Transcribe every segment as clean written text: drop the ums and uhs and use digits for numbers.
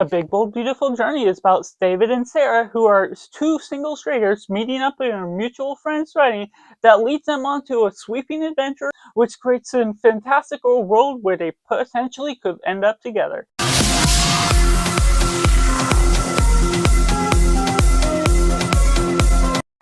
A Big Bold Beautiful Journey is about David and Sarah, who are two single strangers meeting up in a mutual friend's wedding that leads them onto a sweeping adventure which creates a fantastical world where they potentially could end up together.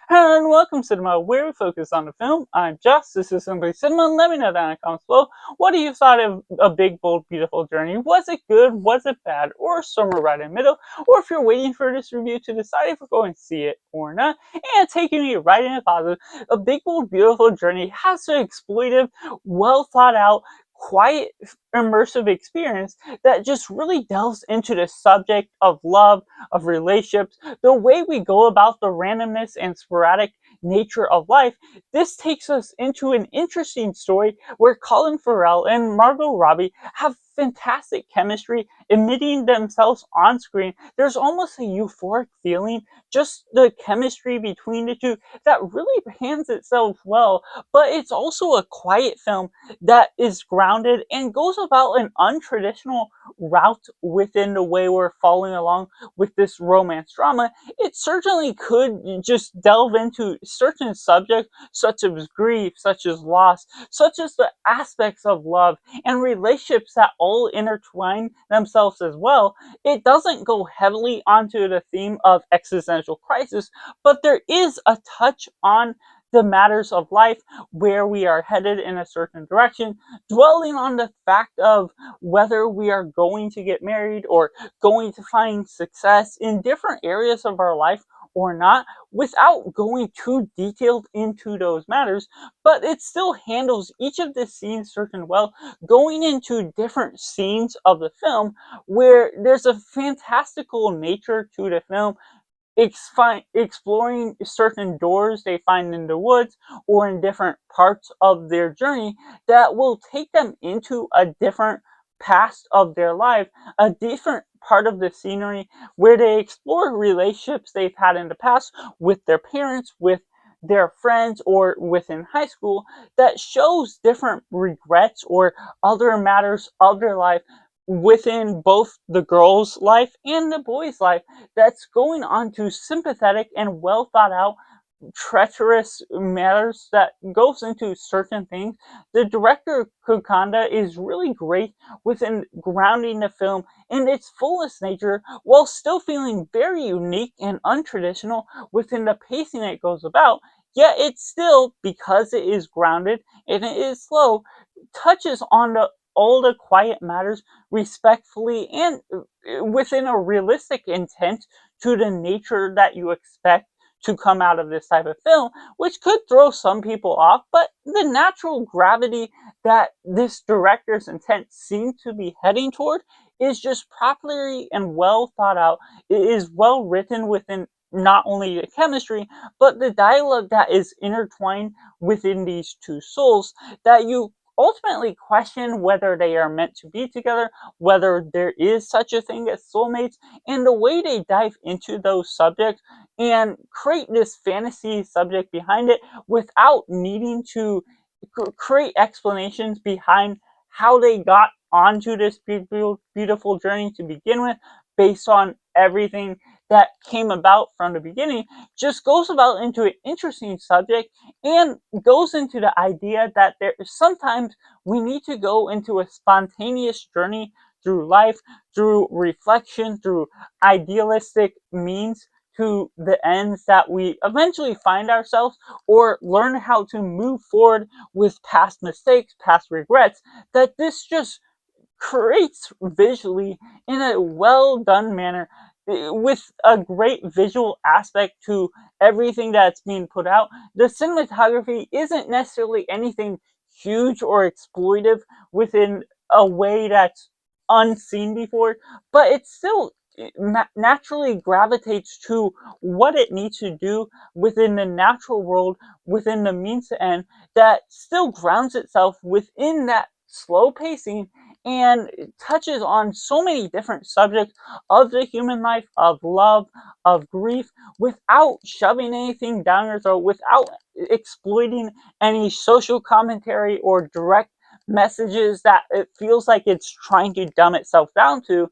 Hello and welcome to Cinema, where we focus on the film. I'm Josh, this is Simply Cinema, let me know down in the comments below. What do you thought of A Big Bold Beautiful Journey? Was it good, was it bad, or somewhere right in the middle? Or if you're waiting for this review to decide if we're going to see it or not, and taking me right into positive, A Big Bold Beautiful Journey has an exploitive, well thought out, quiet, immersive experience that just really delves into the subject of love, of relationships, the way we go about the randomness and sporadic nature of life. This takes us into an interesting story where Collin, Farrell, and Margot Robbie have fantastic chemistry emitting themselves on screen. There's almost a euphoric feeling, just the chemistry between the two that really hands itself well, but it's also a quiet film that is grounded and goes about an untraditional route within the way we're following along with this romance drama. It certainly could just delve into certain subjects such as grief, such as loss, such as the aspects of love and relationships that all intertwine themselves as well. It doesn't go heavily onto the theme of existential crisis, but there is a touch on the matters of life, where we are headed in a certain direction, dwelling on the fact of whether we are going to get married or going to find success in different areas of our life or not, without going too detailed into those matters. But it still handles each of the scenes certain well, going into different scenes of the film where there's a fantastical nature to the film, exploring certain doors they find in the woods or in different parts of their journey that will take them into a different past of their life, a different part of the scenery where they explore relationships they've had in the past with their parents, with their friends, or within high school, that shows different regrets or other matters of their life within both the girl's life and the boy's life, that's going on to sympathetic and well thought out treacherous matters that goes into certain things. The director Kokanda is really great within grounding the film in its fullest nature while still feeling very unique and untraditional within the pacing it goes about. Yet it still, because it is grounded and it is slow, touches on all the quiet matters respectfully and within a realistic intent to the nature that you expect to come out of this type of film, which could throw some people off, but the natural gravity that this director's intent seemed to be heading toward is just properly and well thought out. It is well written within not only the chemistry, but the dialogue that is intertwined within these two souls, that you ultimately question whether they are meant to be together, whether there is such a thing as soulmates, and the way they dive into those subjects and create this fantasy subject behind it without needing to create explanations behind how they got onto this beautiful journey to begin with, based on everything that came about from the beginning, just goes about into an interesting subject and goes into the idea that there sometimes we need to go into a spontaneous journey through life, through reflection, through idealistic means to the ends that we eventually find ourselves, or learn how to move forward with past mistakes, past regrets, that this just creates visually in a well done manner, with a great visual aspect to everything that's being put out. The cinematography isn't necessarily anything huge or exploitive within a way that's unseen before, but it still naturally gravitates to what it needs to do within the natural world, within the means to end, that still grounds itself within that slow pacing and touches on so many different subjects of the human life, of love, of grief, without shoving anything down your throat, without exploiting any social commentary or direct messages that it feels like it's trying to dumb itself down to.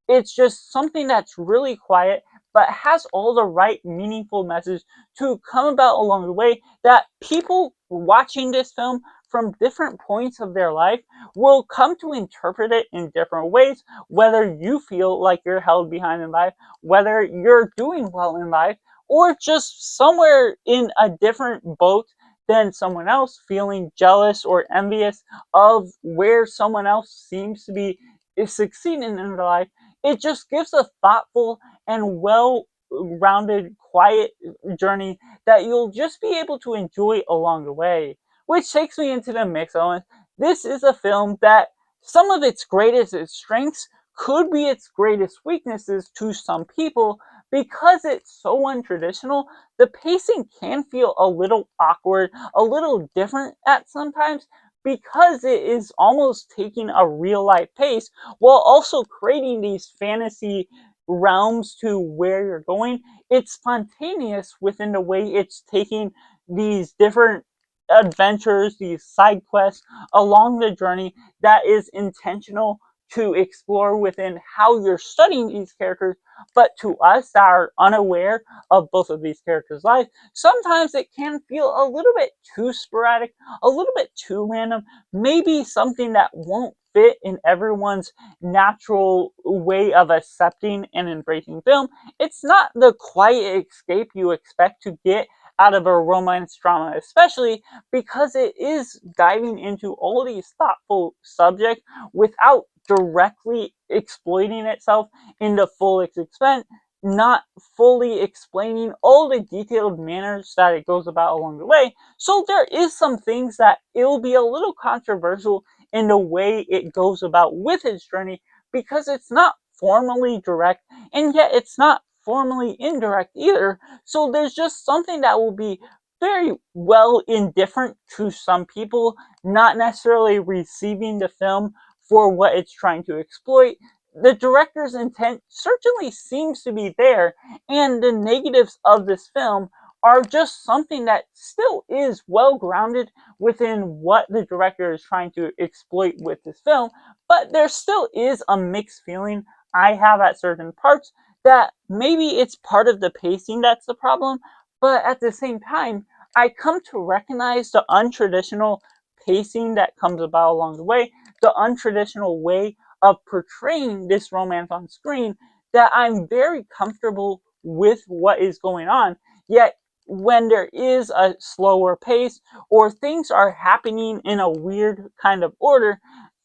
It's just something that's really quiet, but has all the right meaningful message to come about along the way that people watching this film from different points of their life will come to interpret it in different ways, whether you feel like you're held behind in life, whether you're doing well in life, or just somewhere in a different boat than someone else, feeling jealous or envious of where someone else seems to be is succeeding in their life. It just gives a thoughtful and well rounded, quiet journey that you'll just be able to enjoy along the way. Which takes me into the mix element. This is a film that some of its greatest strengths could be its greatest weaknesses to some people because it's so untraditional. The pacing can feel a little awkward, a little different at sometimes because it is almost taking a real life pace while also creating these fantasy realms to where you're going. It's spontaneous within the way it's taking these different adventures, these side quests along the journey that is intentional to explore within how you're studying these characters, but to us that are unaware of both of these characters' lives, sometimes it can feel a little bit too sporadic, a little bit too random, maybe something that won't fit in everyone's natural way of accepting and embracing film. It's not the quiet escape you expect to get out of a romance drama, especially because it is diving into all these thoughtful subjects without directly exploiting itself in the full extent, not fully explaining all the detailed manners that it goes about along the way. So there is some things that it'll be a little controversial in the way it goes about with its journey because it's not formally direct and yet it's not formally indirect either. So there's just something that will be very well indifferent to some people, not necessarily receiving the film for what it's trying to exploit. The director's intent certainly seems to be there, and the negatives of this film are just something that still is well grounded within what the director is trying to exploit with this film, but there still is a mixed feeling I have at certain parts that maybe it's part of the pacing that's the problem, but at the same time, I come to recognize the untraditional pacing that comes about along the way, the untraditional way of portraying this romance on screen, that I'm very comfortable with what is going on. Yet, when there is a slower pace or things are happening in a weird kind of order,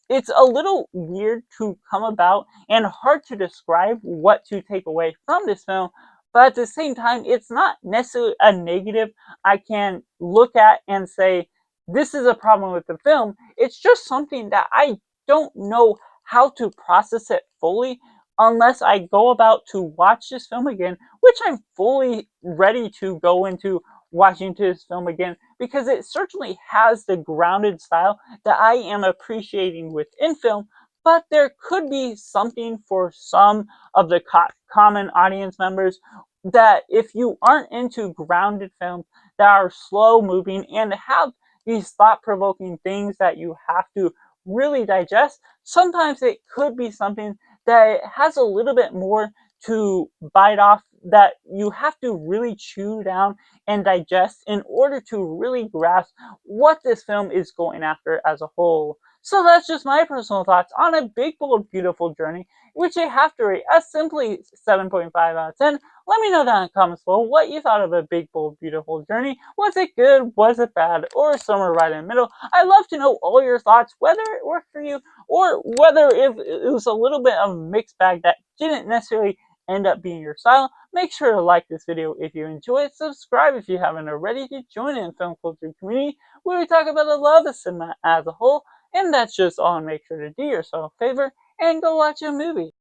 it's a little weird to come about and hard to describe what to take away from this film. But at the same time, it's not necessarily a negative I can look at and say, this is a problem with the film. It's just something that I don't know how to process it fully unless I go about to watch this film again, which I'm fully ready to go into watching this film again because it certainly has the grounded style that I am appreciating within film, but there could be something for some of the common audience members that if you aren't into grounded films that are slow moving and have these thought provoking things that you have to really digest, sometimes it could be something that has a little bit more to bite off that you have to really chew down and digest in order to really grasp what this film is going after as a whole. So that's just my personal thoughts on A Big Bold Beautiful Journey, which I have to rate a simply 7.5 out of 10. Let me know down in the comments below what you thought of A Big Bold Beautiful Journey. Was it good? Was it bad? Or somewhere right in the middle? I'd love to know all your thoughts, whether it worked for you or whether if it was a little bit of a mixed bag that didn't necessarily end up being your style. Make sure to like this video if you enjoyed it, subscribe if you haven't already to join in the film culture community where we talk about the love of cinema as a whole, and that's just all. Make sure to do yourself a favor and go watch a movie.